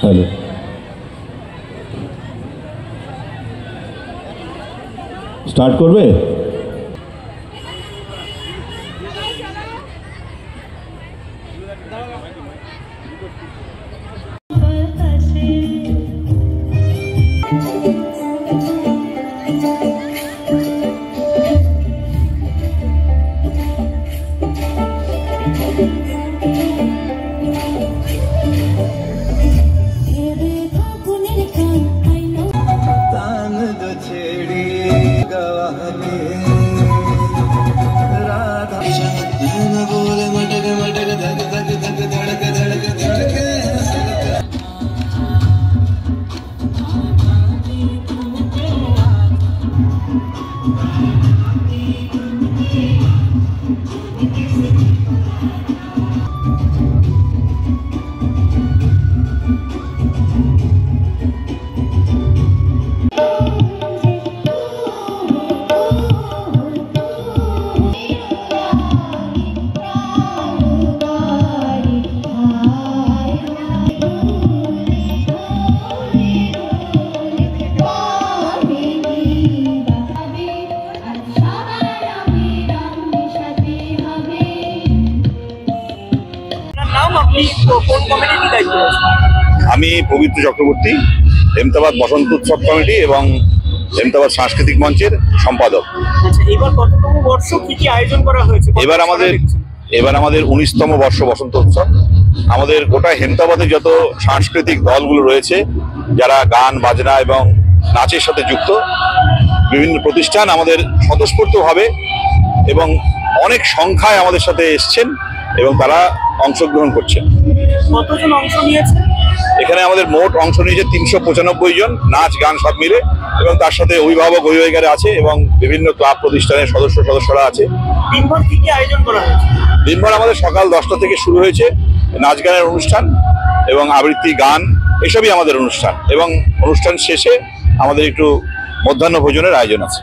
Hello, start করবে? আমি পবিত্র চক্রবর্তী, হেমতাবাদ বসন্ত উৎসব কমিটি এবং হেমতাবাদ সাংস্কৃতিক মঞ্চের সম্পাদক। এবার কততম বর্ষ, কি কি আয়োজন করা হয়েছে? এবার আমাদের 19তম বর্ষ বসন্ত উৎসব। আমাদের গোটা হেমতাবাদে যত সাংস্কৃতিক দলগুলো রয়েছে, যারা গান বাজনা এবং নাচের সাথে যুক্ত, বিভিন্ন প্রতিষ্ঠান আমাদের স্বতঃস্ফূর্তভাবে এবং অনেক সংখ্যায় আমাদের সাথে এসছেন এবং তারা অংশগ্রহণ করছেন। কতজন অংশ নিয়েছে? এখানে আমাদের মোট অংশ নিয়েছে 395 জন, নাচ গান সব মিলে, এবং তার সাথে অভিভাবক অভিভাবিকারা আছে এবং বিভিন্ন ক্লাব প্রতিষ্ঠানের সদস্যরা আছে। দিনভর কি কি আয়োজন করা হয়েছে? দিনভর আমাদের সকাল 10টা থেকে শুরু হয়েছে নাচ গানের অনুষ্ঠান এবং আবৃত্তি গান, এসবই আমাদের অনুষ্ঠান, এবং অনুষ্ঠান শেষে আমাদের একটু মধ্যাহ্ন ভোজনের আয়োজন আছে।